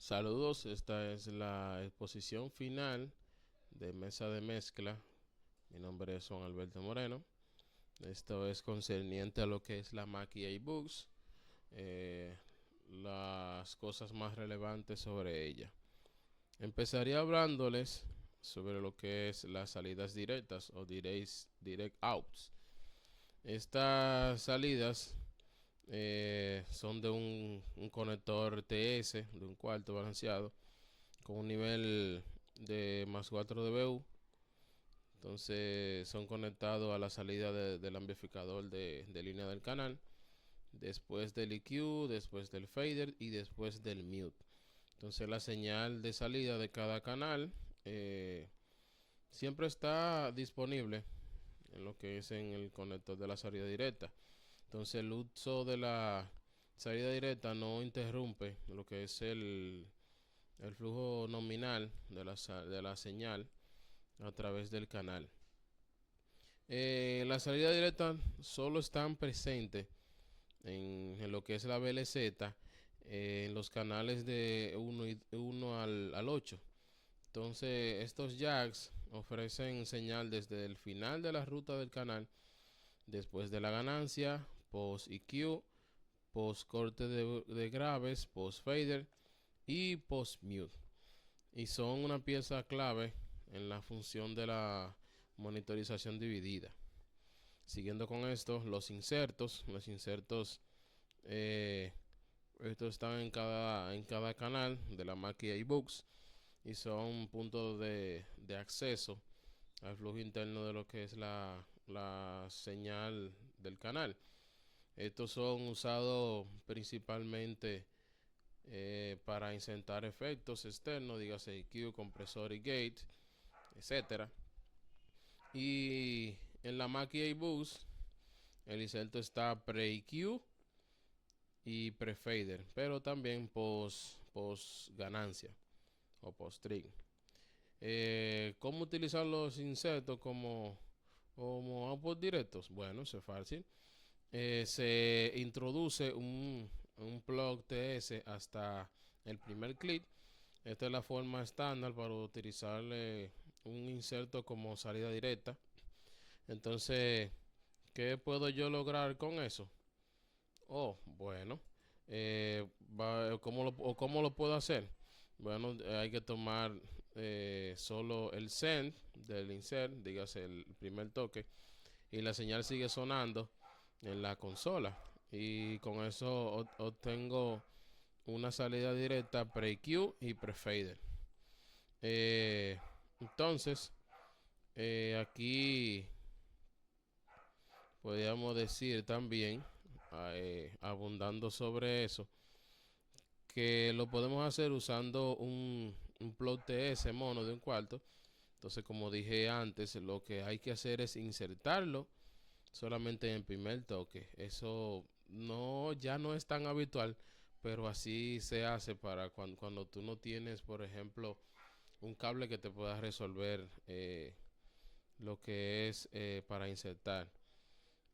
Saludos, esta es la exposición final de mesa de mezcla. Mi nombre es Juan Alberto Moreno. Esto es concerniente a lo que es la Mac iBooks, las cosas más relevantes sobre ella. Empezaría hablándoles sobre lo que es las salidas directas o direct outs. Estas salidas son de un conector TS de un cuarto balanceado con un nivel de más 4 dBu. Entonces son conectados a la salida del amplificador de línea del canal, después del EQ, después del fader y después del mute. Entonces la señal de salida de cada canal siempre está disponible en lo que es en el conector de la salida directa. Entonces el uso de la salida directa no interrumpe lo que es el flujo nominal de la señal a través del canal. La salida directa solo están presentes en lo que es la VLZ, en los canales de 1 al 8. Entonces estos jacks ofrecen señal desde el final de la ruta del canal, después de la ganancia, post EQ, post corte de graves, post fader y post mute. Y son una pieza clave en la función de la monitorización dividida. Siguiendo con esto, los insertos estos están en cada canal de la Mac iBooks y son puntos de acceso al flujo interno de lo que es la señal del canal. Estos son usados principalmente para insertar efectos externos, dígase EQ, compresor y gate, etcétera. Y en la Mac iBooks el inserto está pre-EQ y pre-fader, pero también post ganancia o post trig. ¿Cómo utilizar los insertos como output directos? Bueno, eso es fácil. Se introduce un plug TS hasta el primer clic. Esta es la forma estándar para utilizar un inserto como salida directa. Entonces, ¿qué puedo yo lograr con eso? Bueno, ¿cómo lo puedo hacer? Bueno, hay que tomar solo el send del insert, dígase el primer toque, y la señal sigue sonando en la consola. Y con eso obtengo una salida directa pre-EQ y pre-fader. Entonces, aquí podríamos decir también, abundando sobre eso, que lo podemos hacer usando un plug TS mono de un cuarto. Entonces, como dije antes, lo que hay que hacer es insertarlo solamente en el primer toque. Eso ya no es tan habitual, pero así se hace para cuando tú no tienes, por ejemplo, un cable que te pueda resolver lo que es para insertar.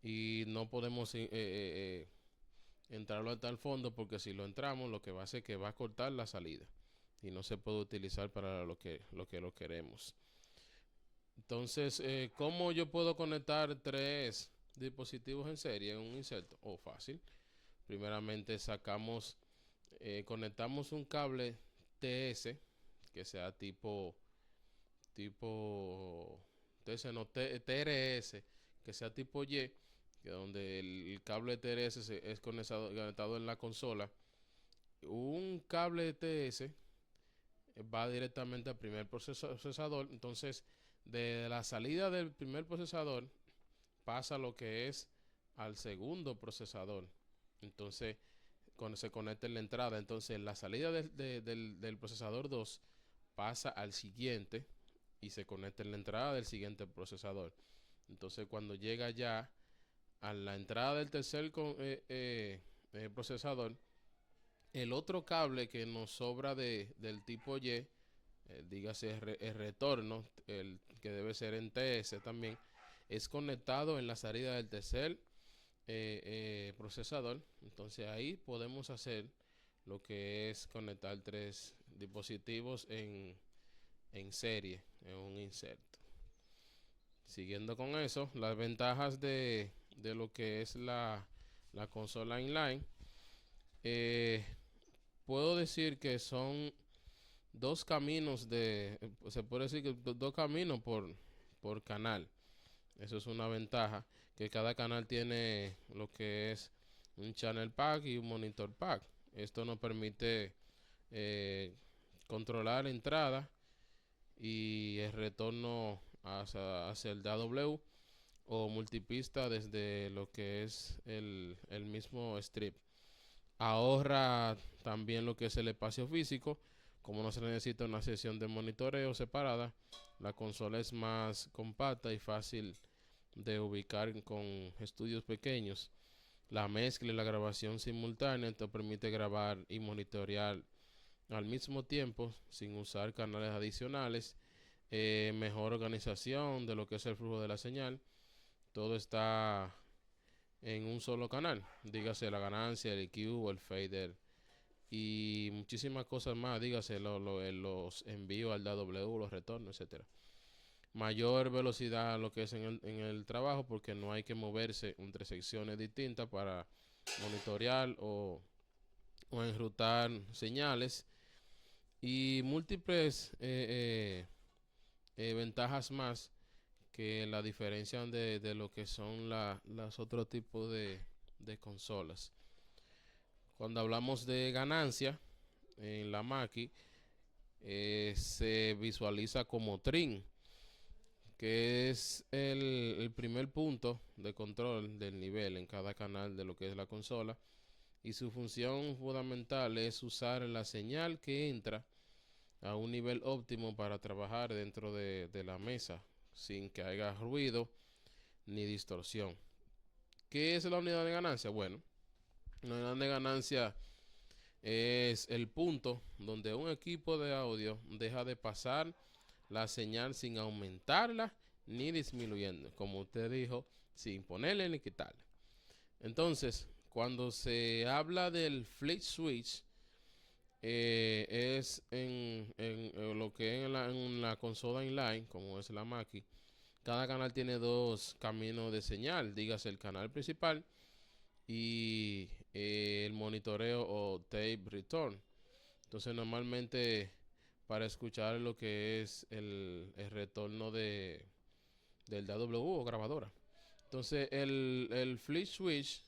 Y no podemos entrarlo hasta el fondo, porque si lo entramos, lo que va a hacer es que va a cortar la salida y no se puede utilizar para lo queremos. Entonces, ¿cómo yo puedo conectar tres dispositivos en serie en un inserto? Fácil. Primeramente conectamos un cable TS que sea tipo TS, no, TRS, que sea tipo Y, que donde el cable TRS es conectado en la consola. Un cable TS va directamente al primer procesador. Entonces, de la salida del primer procesador pasa lo que es al segundo procesador. Entonces, cuando se conecta en la entrada, entonces la salida del procesador 2 pasa al siguiente y se conecta en la entrada del siguiente procesador. Entonces, cuando llega ya a la entrada del tercer procesador, el otro cable que nos sobra del tipo Y, dígase el retorno, el que debe ser en TS también, es conectado en la salida del tercer procesador. Entonces ahí podemos hacer lo que es conectar dispositivos en serie, en un inserto. Siguiendo con eso, las ventajas de lo que es la consola inline, puedo decir que son dos caminos se puede decir que dos caminos por canal. Eso es una ventaja, que cada canal tiene lo que es un channel pack y un monitor pack. Esto nos permite eh, controlar la entrada y el retorno hacia el DAW o multipista desde lo que es el mismo strip. Ahorra también lo que es el espacio físico. Como no se necesita una sesión de monitoreo separada, la consola es más compacta y fácil de ubicar con estudios pequeños. La mezcla y la grabación simultánea te permite grabar y monitorear al mismo tiempo sin usar canales adicionales. Mejor organización de lo que es el flujo de la señal. Todo está en un solo canal, dígase la ganancia, el EQ, el fader y muchísimas cosas más, dígase los envíos al DAW, los retornos, etcétera. Mayor velocidad lo que es en el trabajo, porque no hay que moverse entre secciones distintas para monitorear o enrutar señales, y múltiples ventajas más que la diferencian de lo que son las otros tipos de consolas. Cuando hablamos de ganancia en la Mackie, se visualiza como trim, que es el primer punto de control del nivel en cada canal de lo que es la consola, y su función fundamental es usar la señal que entra a un nivel óptimo para trabajar dentro de la mesa sin que haya ruido ni distorsión. ¿Qué es la unidad de ganancia? Bueno, la unidad de ganancia es el punto donde un equipo de audio deja de pasar la señal sin aumentarla ni disminuyendo, como usted dijo, sin ponerle ni quitarle. Entonces, cuando se habla del flip switch, es en lo que es en la consola inline, como es la Mackie. Cada canal tiene dos caminos de señal, dígase el canal principal y el monitoreo o tape return. Entonces, normalmente para escuchar lo que es el retorno del DAW o grabadora. Entonces, el flip switch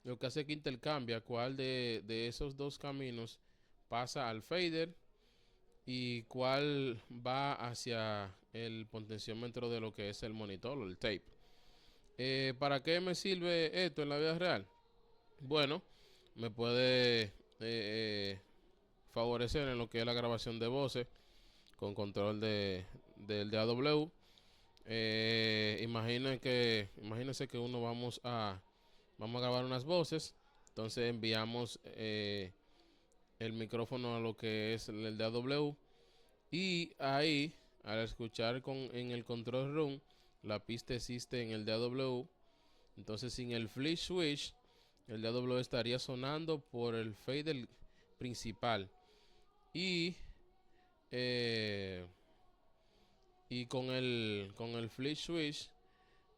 lo que hace es que intercambia cuál de esos dos caminos pasa al fader y cuál va hacia el potenciómetro de lo que es el monitor o el tape. ¿Para qué me sirve esto en la vida real? Bueno, me puede favorecer en lo que es la grabación de voces con control del DAW. Imagínense que vamos a grabar unas voces, entonces enviamos el micrófono a lo que es el DAW, y ahí al escuchar en el control room la pista existe en el DAW, entonces sin el flip switch el DAW estaría sonando por el fader principal y eh, con el flip switch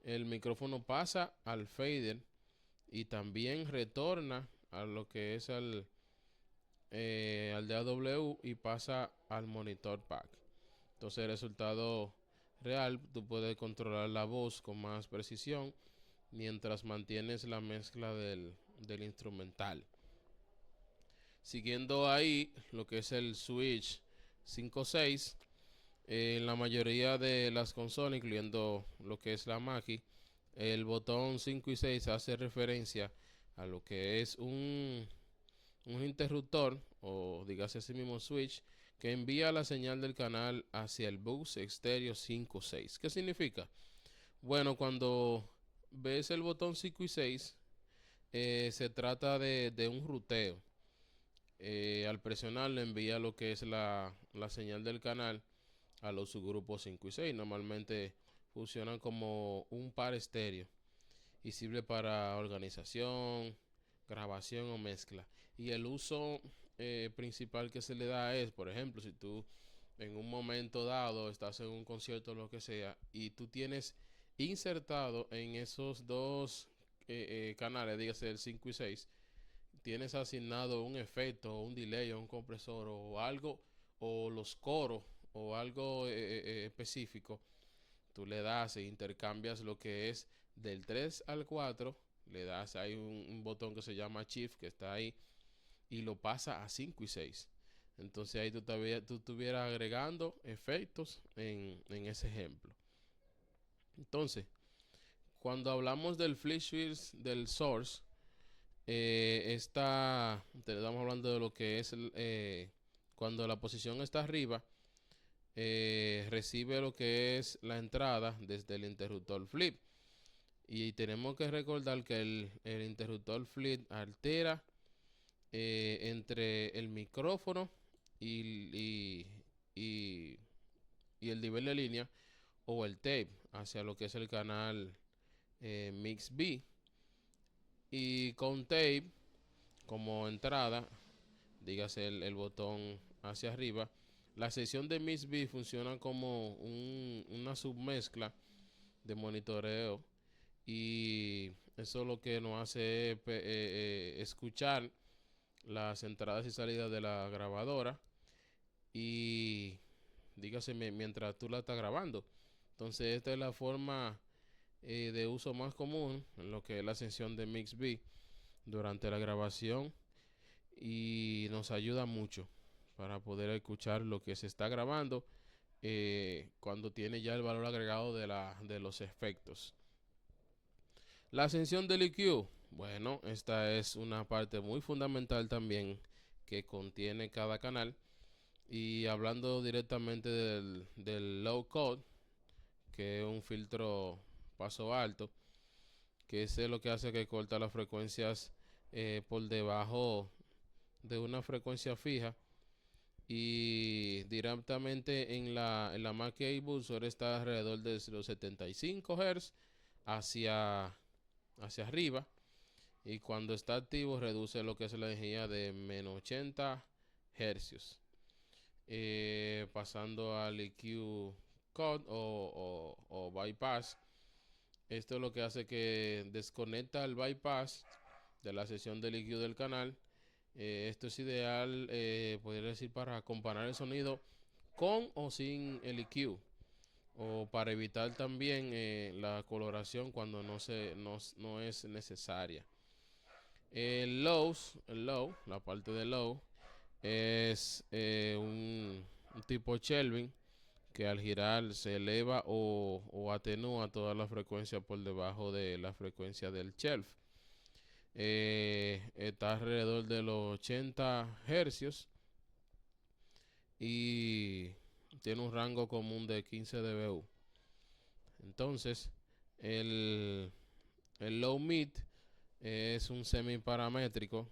el micrófono pasa al fader y también retorna a lo que es al DAW y pasa al monitor pack. Entonces el resultado real, tú puedes controlar la voz con más precisión mientras mantienes la mezcla del instrumental. Siguiendo ahí lo que es el switch 5.6, en la mayoría de las consolas, incluyendo lo que es la Mackie, el botón 5 y 6 hace referencia a lo que es un interruptor, o dígase así mismo switch, que envía la señal del canal hacia el bus estéreo 5.6. ¿Qué significa? Bueno, cuando ves el botón 5 y 6, se trata de un ruteo. Al presionarlo envía lo que es la señal del canal a los subgrupos 5 y 6. Normalmente funcionan como un par estéreo y sirve para organización, grabación o mezcla. Y el uso principal que se le da es, por ejemplo, si tú en un momento dado estás en un concierto o lo que sea y tú tienes insertado en esos dos canales, dígase el 5 y 6, tienes asignado un efecto, un delay o un compresor o algo, o los coros o algo específico, tú le das e intercambias lo que es del 3 al 4, le das ahí un botón que se llama Shift que está ahí y lo pasa a 5 y 6. Entonces ahí tú estuvieras agregando efectos en ese ejemplo. Entonces, cuando hablamos del flip switch del source, estamos hablando de lo que es cuando la posición está arriba, recibe lo que es la entrada desde el interruptor flip. Y tenemos que recordar que el interruptor flip altera entre el micrófono y, y, y el nivel de línea o el tape hacia lo que es el canal Mix B. Y con tape como entrada, dígase el botón hacia arriba, la sección de Mix B funciona como una submezcla de monitoreo y eso lo que nos hace es escuchar las entradas y salidas de la grabadora y dígase mientras tú la estás grabando. Entonces esta es la forma de uso más común en lo que es la sección de Mix B durante la grabación y nos ayuda mucho para poder escuchar lo que se está grabando cuando tiene ya el valor agregado de los efectos. La ascensión del EQ, bueno, esta es una parte muy fundamental también que contiene cada canal. Y hablando directamente del low cut, que es un filtro paso alto, que es lo que hace que corta las frecuencias por debajo de una frecuencia fija. Y directamente en la máquina Impulsor está alrededor de los 75 Hz hacia arriba. Y cuando está activo reduce lo que es la energía de menos 80 Hz. Pasando al EQ cut o bypass. Esto es lo que hace que desconecta el bypass de la sesión del EQ del canal. Esto es ideal, podría decir, para comparar el sonido con o sin el EQ. O para evitar también la coloración cuando no es necesaria. El low, la parte de low, es un tipo Kelvin que al girar se eleva o atenúa toda la frecuencia por debajo de la frecuencia del shelf. Está alrededor de los 80 hercios y tiene un rango común de 15 dBu. Entonces, el low mid es un semiparamétrico.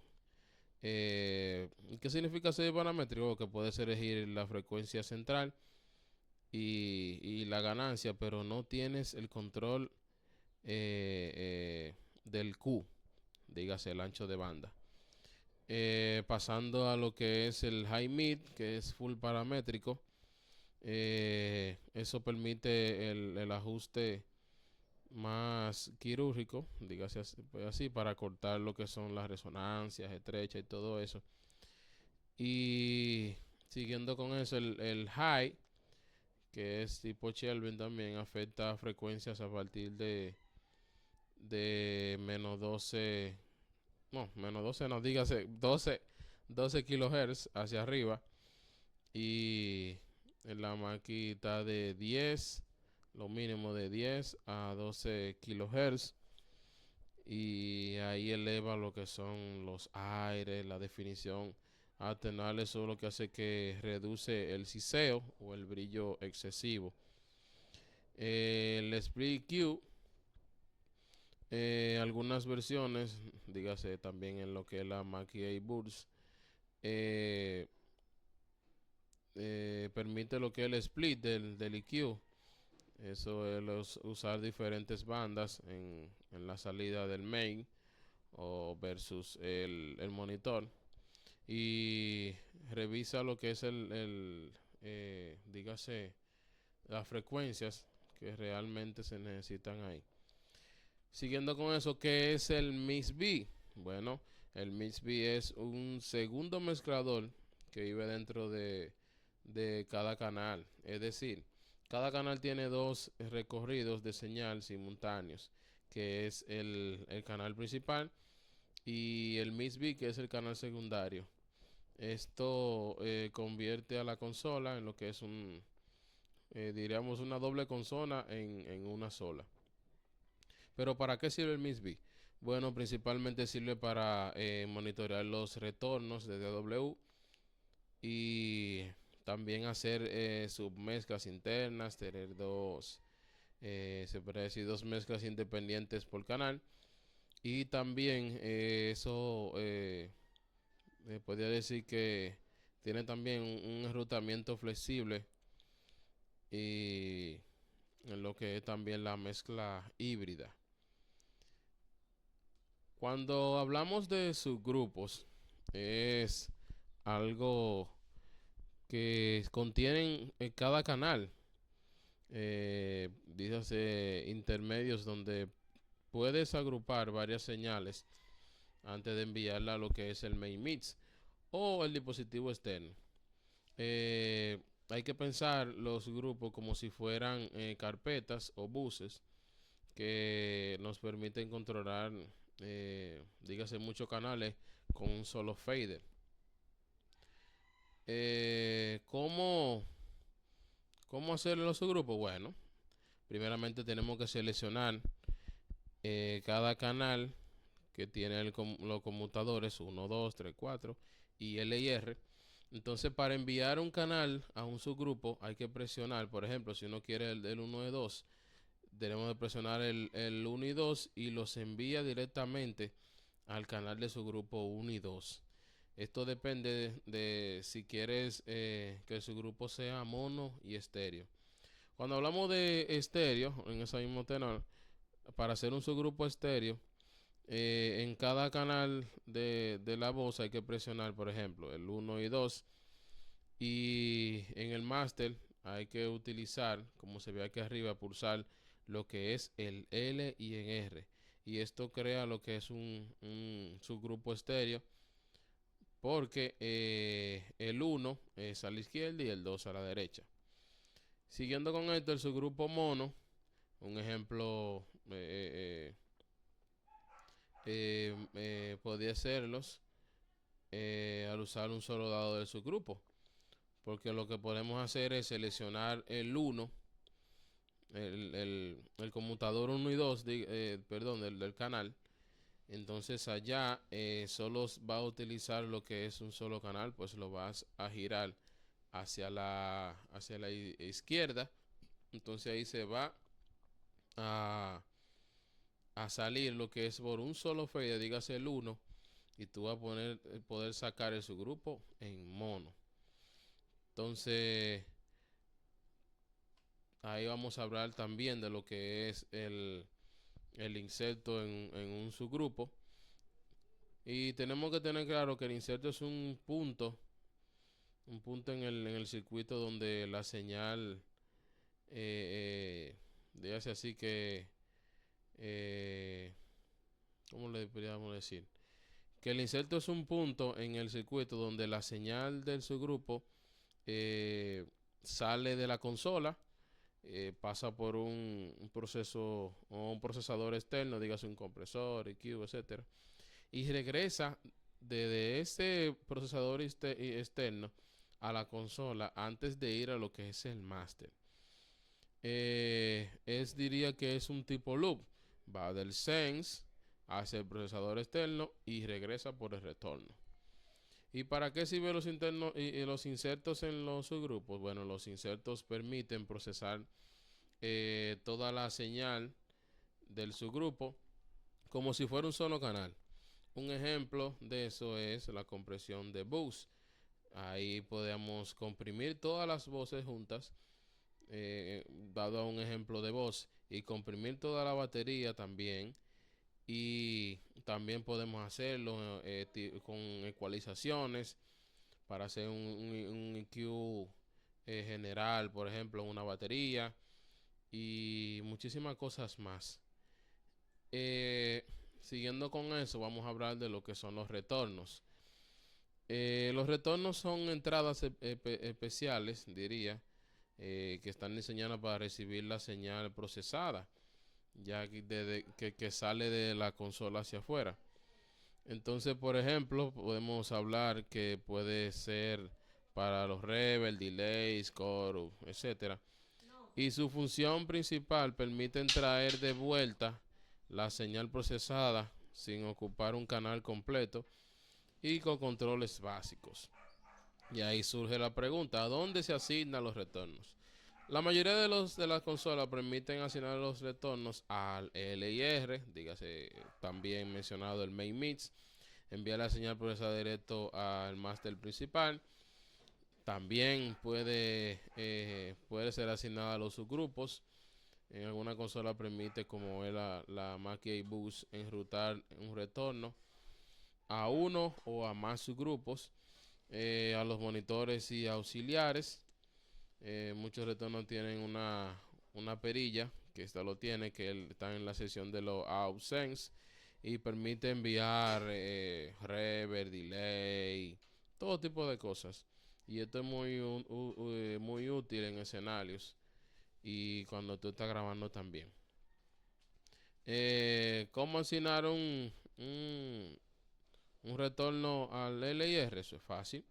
¿Qué significa semiparamétrico? Que puedes elegir la frecuencia central y la ganancia, pero no tienes el control del Q, dígase el ancho de banda. Pasando a lo que es el high mid, que es full paramétrico, eso permite el ajuste más quirúrgico, dígase así, para cortar lo que son las resonancias estrechas y todo eso. Y siguiendo con eso, el high, que es tipo Kelvin, también afecta a frecuencias a partir de menos 12, no, menos 12 no, dígase 12 kilohertz hacia arriba. Y en la maquita de 10, lo mínimo de 10 a 12 kilohertz. Y ahí eleva lo que son los aires, la definición atenuable. Eso es lo que hace que reduce el siseo o el brillo excesivo. El split EQ, algunas versiones, dígase también en lo que es la Mackie A-Burst, permite lo que es el split del EQ. Eso es usar diferentes bandas en la salida del main o versus el monitor. y revisa lo que es dígase, las frecuencias que realmente se necesitan ahí. Siguiendo con eso, ¿qué es el MIX-B? Bueno, el MIX-B es un segundo mezclador que vive dentro de cada canal. Es decir, cada canal tiene dos recorridos de señal simultáneos, que es el canal principal y el MIX-B, que es el canal secundario. Esto convierte a la consola en lo que es diríamos, una doble consola en una sola. Pero ¿para qué sirve el MIX-B? Bueno, principalmente sirve para monitorear los retornos de DW y también hacer submezclas internas, tener se puede decir, dos mezclas independientes por canal. Y también eso podría decir que tiene también un enrutamiento flexible y en lo que es también la mezcla híbrida. Cuando hablamos de subgrupos, es algo que contienen cada canal, dígase intermedios donde puedes agrupar varias señales antes de enviarla a lo que es el main mix o el dispositivo externo. Hay que pensar los grupos como si fueran carpetas o buses que nos permiten controlar, dígase, muchos canales con un solo fader. ¿Cómo hacer los subgrupos? Bueno, primeramente tenemos que seleccionar cada canal que tiene los conmutadores 1, 2, 3, 4 y L y R. Entonces, para enviar un canal a un subgrupo hay que presionar, por ejemplo, si uno quiere el 1 y 2, tenemos que presionar el 1 y 2 y los envía directamente al canal de su grupo 1 y 2. Esto depende de si quieres que su grupo sea mono y estéreo. Cuando hablamos de estéreo, en ese mismo tenor, para hacer un subgrupo estéreo, en cada canal de la voz hay que presionar, por ejemplo, el 1 y 2. Y en el máster hay que utilizar, como se ve aquí arriba, pulsar lo que es el L y en R. Y esto crea lo que es un subgrupo estéreo, porque el 1 es a la izquierda y el 2 a la derecha. Siguiendo con esto, el subgrupo mono, un ejemplo podría serlos al usar un solo dado de subgrupo, porque lo que podemos hacer es seleccionar el 1, el conmutador 1 y 2, perdón, del canal. Entonces allá solo va a utilizar lo que es un solo canal, pues lo vas a girar hacia la izquierda. Entonces ahí se va a, a salir lo que es por un solo fader, dígase el 1, y tú vas a poder sacar el subgrupo en mono. Entonces ahí vamos a hablar también de lo que es el inserto en un subgrupo. Y tenemos que tener claro que el inserto es un punto en el circuito donde la señal, dígase así que, eh, ¿cómo le podríamos decir? Que el inserto es un punto en el circuito donde la señal del subgrupo sale de la consola, pasa por un proceso o un procesador externo, dígase un compresor, EQ, etcétera, y regresa desde ese procesador externo a la consola antes de ir a lo que es el máster. Diría que es un tipo loop, va del sense hacia el procesador externo y regresa por el retorno. ¿Y para qué sirven los internos y los insertos en los subgrupos? Bueno, los insertos permiten procesar toda la señal del subgrupo como si fuera un solo canal. Un ejemplo de eso es la compresión de bus. Ahí podemos comprimir todas las voces juntas, dado un ejemplo de voz, y comprimir toda la batería también, y también podemos hacerlo con ecualizaciones para hacer un EQ general, por ejemplo, en una batería y muchísimas cosas más. Eh, Siguiendo con eso, vamos a hablar de lo que son los retornos. Los retornos son entradas especiales, diría, que están diseñadas para recibir la señal procesada, ya que sale de la consola hacia afuera. Entonces, por ejemplo, podemos hablar que puede ser para los reverb, delays, chorus, etcétera. Y su función principal permite traer de vuelta la señal procesada sin ocupar un canal completo y con controles básicos. Y ahí surge la pregunta, ¿a dónde se asignan los retornos? La mayoría de las consolas permiten asignar los retornos al LIR, dígase también mencionado el main mix, enviar la señal procesada directo al máster principal. También puede ser asignada a los subgrupos. En alguna consola permite, como es la Mackie Boost, enrutar un retorno a uno o a más subgrupos, a los monitores y auxiliares. Muchos retornos tienen una perilla, que esta lo tiene, que está en la sección de los AUSense y permite enviar reverb, delay, todo tipo de cosas. Y esto es muy útil en escenarios y cuando tú estás grabando también. ¿Cómo asignar un retorno al LIR? Eso es fácil.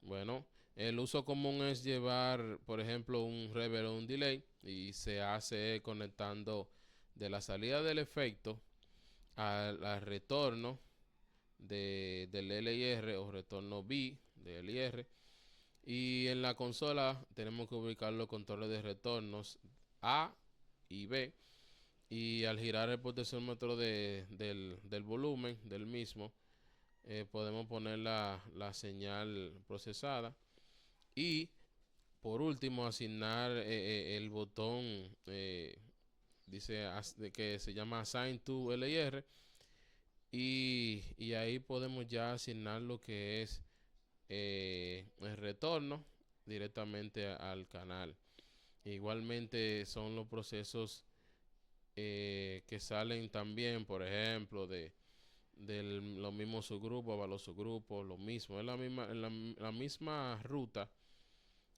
Bueno, el uso común es llevar, por ejemplo, un reverb o un delay y se hace conectando de la salida del efecto al retorno del LIR o retorno B del LIR. Y en la consola tenemos que ubicar los controles de retornos A y B. Y al girar el potenciómetro del volumen del mismo, podemos poner la señal procesada. Y por último, asignar el botón, dice que se llama Assign to LIR. Y ahí podemos ya asignar lo que es el retorno directamente al canal. Igualmente son los procesos que salen también, por ejemplo, de los mismos subgrupos a los subgrupos, lo mismo, es la misma ruta,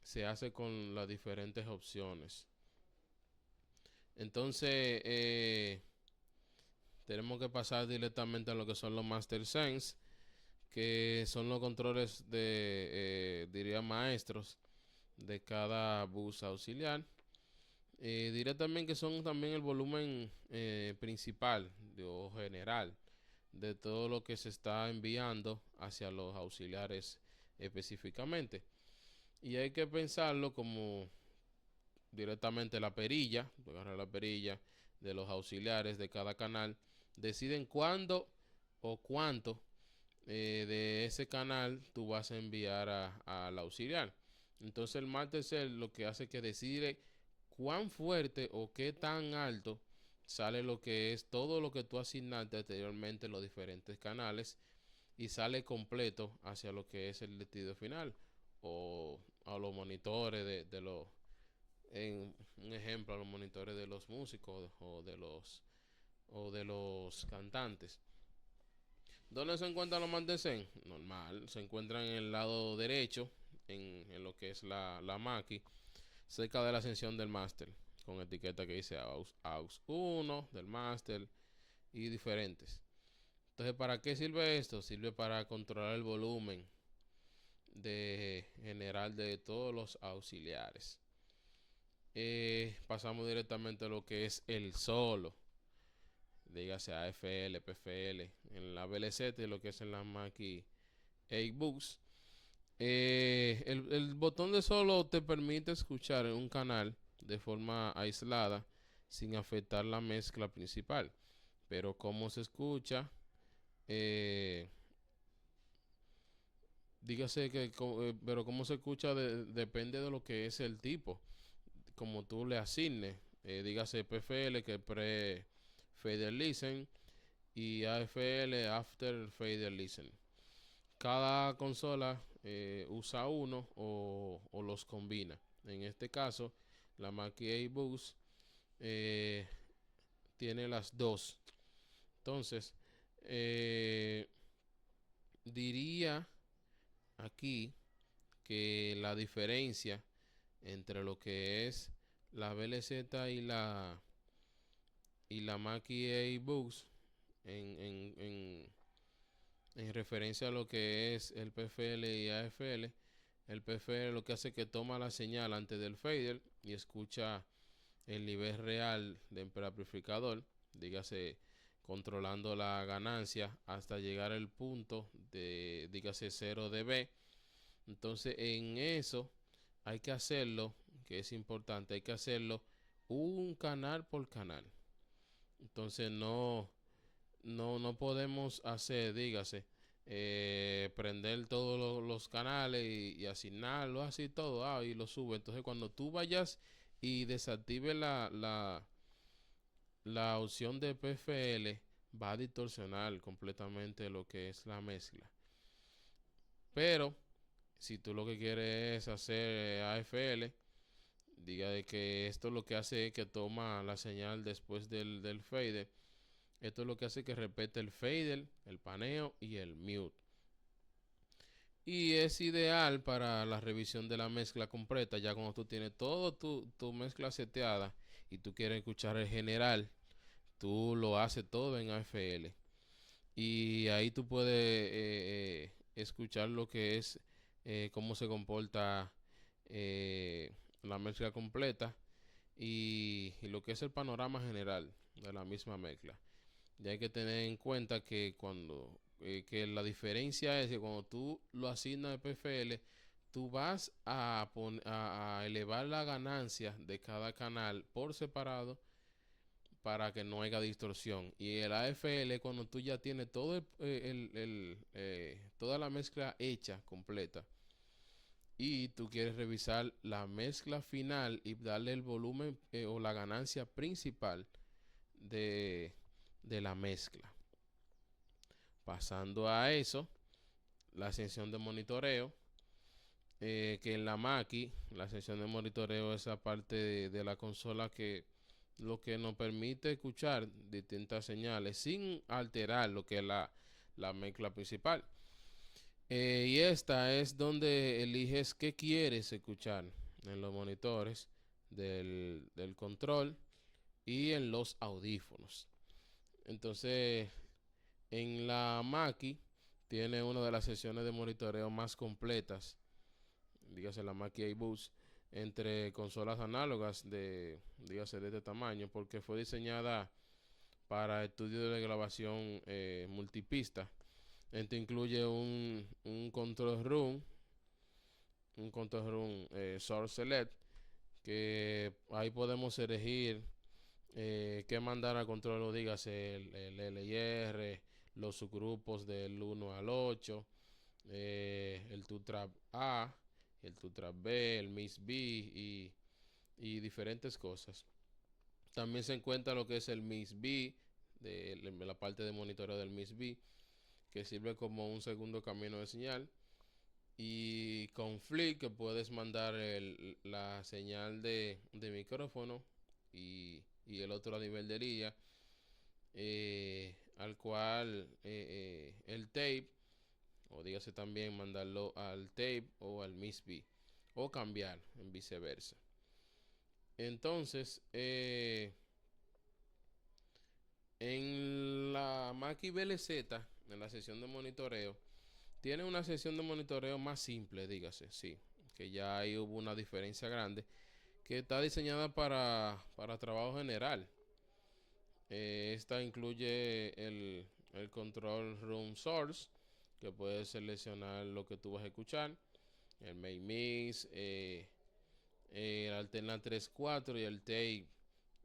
se hace con las diferentes opciones. Entonces, tenemos que pasar directamente a lo que son los Master Sense, que son los controles diría maestros de cada bus auxiliar. Directamente que son también el volumen principal o general de todo lo que se está enviando hacia los auxiliares específicamente. Y hay que pensarlo como directamente la perilla, agarrar la perilla de los auxiliares de cada canal, deciden cuándo o cuánto de ese canal tú vas a enviar al auxiliar. Entonces el master lo que hace es que decide cuán fuerte o qué tan alto sale lo que es todo lo que tú asignaste anteriormente en los diferentes canales y sale completo hacia lo que es el destino final o a los monitores de los, en un ejemplo, a los monitores de los músicos o de los cantantes. ¿Dónde se encuentran los Mandezen? Normal, se encuentran en el lado derecho, en lo que es la Mackie, cerca de la ascensión del máster, con etiqueta que dice AUX 1 del máster y diferentes. Entonces, ¿para qué sirve esto? Sirve para controlar el volumen de general de todos los auxiliares. Pasamos directamente a lo que es el solo. Dígase AFL, PFL, en la VLC, lo que es en la Mackie 8 Books. El botón de solo te permite escuchar en un canal de forma aislada sin afectar la mezcla principal. Pero cómo se escucha, dígase que, pero cómo se escucha depende de lo que es el tipo, como tú le asignes. Dígase PFL, que pre-Fader Listen, y AFL After Fader Listen. Cada consola usa uno o los combina. En este caso, la Mackie A-Boost tiene las dos. Entonces, diría aquí que la diferencia entre lo que es la BLZ y la Mackie A-Boost en referencia a lo que es el PFL y AFL. El PFL lo que hace es que toma la señal antes del fader y escucha el nivel real del preamplificador, dígase controlando la ganancia hasta llegar al punto de, dígase 0 dB. Entonces en eso hay que hacerlo, que es importante, hay que hacerlo un canal por canal. Entonces no podemos hacer, dígase, prender todos los canales y asignarlo así todo, y lo sube. Entonces cuando tú vayas y desactive la opción de PFL, va a distorsionar completamente lo que es la mezcla. Pero si tú lo que quieres es hacer AFL, diga de que esto lo que hace es que toma la señal después del fader. Esto es lo que hace que repete el fader, el paneo y el mute. Y es ideal para la revisión de la mezcla completa, ya cuando tú tienes todo tu mezcla seteada y tú quieres escuchar el general, tú lo haces todo en AFL. Y ahí tú puedes escuchar lo que es cómo se comporta la mezcla completa y lo que es el panorama general de la misma mezcla. Ya hay que tener en cuenta que que la diferencia es que cuando tú lo asignas de PFL, tú vas a elevar la ganancia de cada canal por separado para que no haya distorsión. Y el AFL, cuando tú ya tienes todo toda la mezcla hecha completa y tú quieres revisar la mezcla final y darle el volumen o la ganancia principal de la mezcla. Pasando a eso, la sección de monitoreo, que en la Mackie, la sección de monitoreo es la parte de la consola que lo que nos permite escuchar distintas señales sin alterar lo que es la mezcla principal. Y esta es donde eliges qué quieres escuchar en los monitores del control y en los audífonos. Entonces, en la Mackie tiene una de las sesiones de monitoreo más completas, dígase la Mackie A-Boost, entre consolas análogas dígase de este tamaño, porque fue diseñada para estudios de grabación multipista. Esto incluye un control room Source Select, que ahí podemos elegir qué mandar al control, o dígase el LIR, los subgrupos del 1 al 8, el TUTRAP A, el TUTRAP B, el MIS B y diferentes cosas. También se encuentra lo que es el MIS B, de la parte de monitoreo del MIS B, que sirve como un segundo camino de señal. Y con Flick, que puedes mandar la señal de micrófono y el otro a nivel de línea, al cual el tape, o dígase también mandarlo al tape o al MIS-B, o cambiar en viceversa. Entonces, en la Mackie BLZ, en la sesión de monitoreo, tiene una sesión de monitoreo más simple, dígase, sí, que ya ahí hubo una diferencia grande, que está diseñada para trabajo general. Esta incluye el control room source, que puedes seleccionar lo que tú vas a escuchar, el main mix, el alterna 3.4 y el tape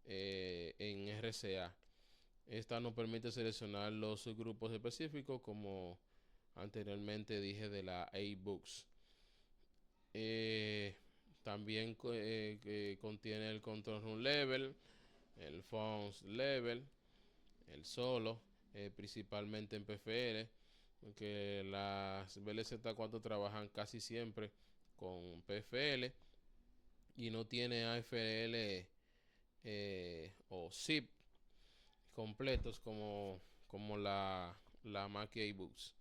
en RCA. Esta nos permite seleccionar los subgrupos específicos, como anteriormente dije, de la A-Books. También contiene el control room level, el phones level, el solo, principalmente en PFL, porque las BLZ4 trabajan casi siempre con PFL y no tiene AFL o zip completos como la Mackie iBooks.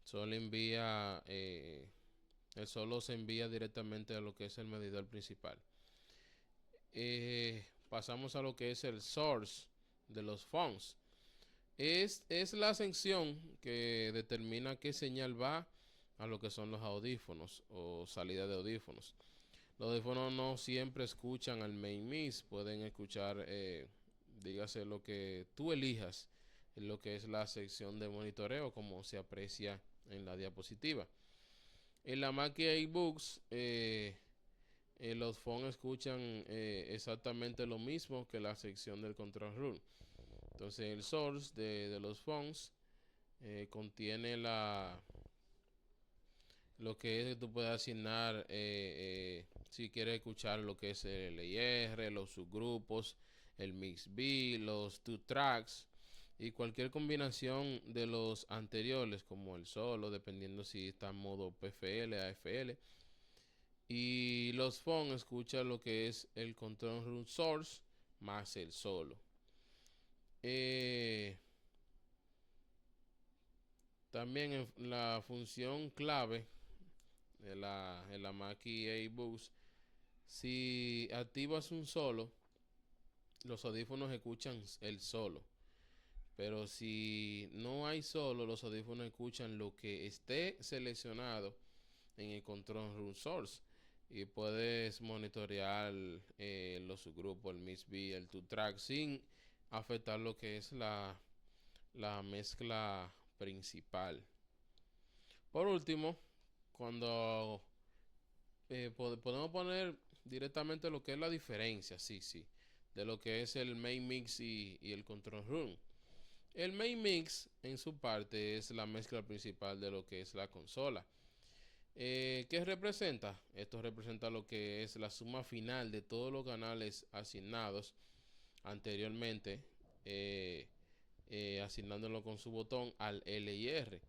Solo envía, el solo se envía directamente a lo que es el medidor principal. Pasamos a lo que es el source de los phones. Es la sección que determina qué señal va a lo que son los audífonos o salida de audífonos. Los audífonos no siempre escuchan al main mix, pueden escuchar, dígase lo que tú elijas, en lo que es la sección de monitoreo, como se aprecia en la diapositiva. En la Mackie iBooks, los phones escuchan exactamente lo mismo que la sección del control room. Entonces el source de los phones contiene lo que es que tú puedes asignar si quieres escuchar lo que es el LIR, los subgrupos, el mix B, los 2 tracks y cualquier combinación de los anteriores como el solo, dependiendo si está en modo PFL, AFL. Y los phones escuchan lo que es el control room source más el solo. También en la función clave de la Mackie iBooks, si activas un solo, los audífonos escuchan el solo. Pero si no hay solo, los audífonos escuchan lo que esté seleccionado en el control room source. Y puedes monitorear los subgrupos, el mix B, el 2 track sin afectar lo que es la mezcla principal. Por último, cuando podemos poner directamente lo que es la diferencia, sí, de lo que es el main mix y el control room. El main mix en su parte es la mezcla principal de lo que es la consola. ¿Qué representa? Esto representa lo que es la suma final de todos los canales asignados anteriormente, asignándolo con su botón al LIR.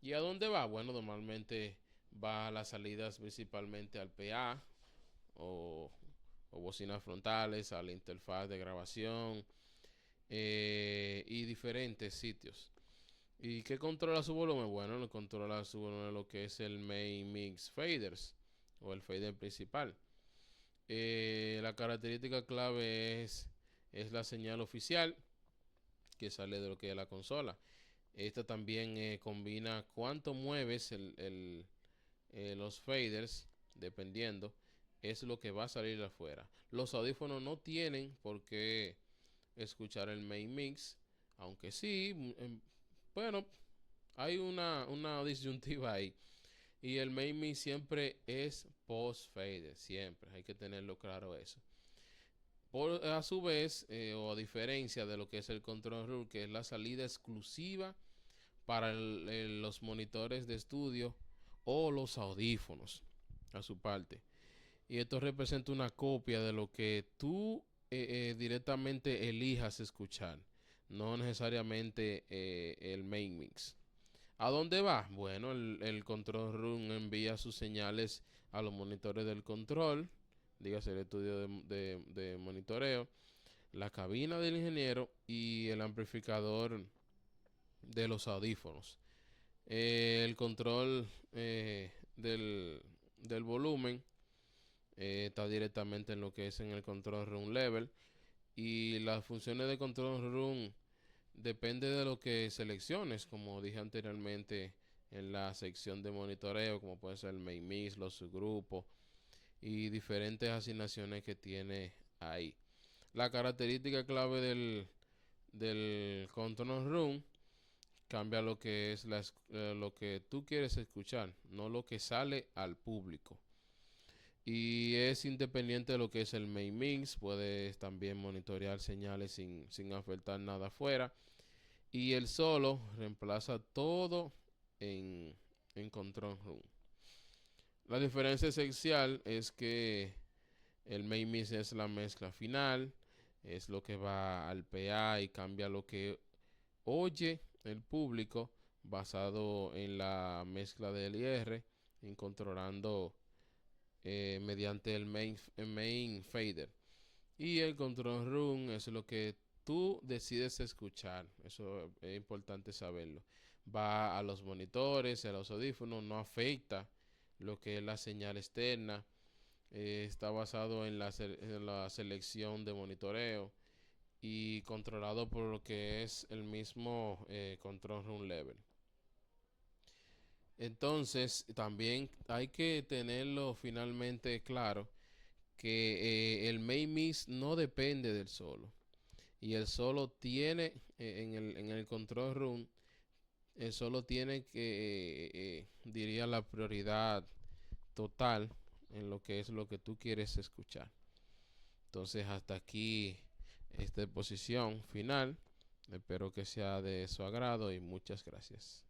¿Y a dónde va? Bueno, normalmente va a las salidas principalmente al PA o bocinas frontales, a la interfaz de grabación y diferentes sitios. ¿Y qué controla su volumen? Bueno, lo controla su volumen lo que es el main mix faders o el fader principal. La característica clave es la señal oficial que sale de lo que es la consola. Esta también combina cuánto mueves los faders, dependiendo, es lo que va a salir afuera. Los audífonos no tienen por qué escuchar el main mix, aunque sí, bueno, hay una disyuntiva ahí. Y el main mix siempre es post fader, siempre, hay que tenerlo claro eso. A su vez, o a diferencia de lo que es el control room, que es la salida exclusiva para los monitores de estudio o los audífonos, a su parte. Y esto representa una copia de lo que tú directamente elijas escuchar, no necesariamente el main mix. ¿A dónde va? Bueno, el control room envía sus señales a los monitores del control, dígase el estudio de monitoreo, la cabina del ingeniero y el amplificador de los audífonos. El control del volumen está directamente en lo que es en el control room level, y las funciones de control room depende de lo que selecciones, como dije anteriormente en la sección de monitoreo, como puede ser el main mix, los subgrupos y diferentes asignaciones que tiene ahí. La característica clave del control room cambia lo que es lo que tú quieres escuchar, no lo que sale al público. Y es independiente de lo que es el main mix. Puedes también monitorear señales sin afectar nada afuera. Y el solo reemplaza todo en control room. La diferencia esencial es que el main mix es la mezcla final, es lo que va al PA y cambia lo que oye el público basado en la mezcla del IR, controlando mediante el main fader. Y el control room es lo que tú decides escuchar. Eso es importante saberlo. Va a los monitores, a los audífonos, no afecta lo que es la señal externa. Está basado en la selección de monitoreo y controlado por lo que es el mismo control room level. Entonces, también hay que tenerlo finalmente claro que el main mix no depende del solo. Y el solo tiene, en el control room, el solo tiene que, diría, la prioridad total en lo que es lo que tú quieres escuchar. Entonces, hasta aquí esta exposición final. Espero que sea de su agrado y muchas gracias.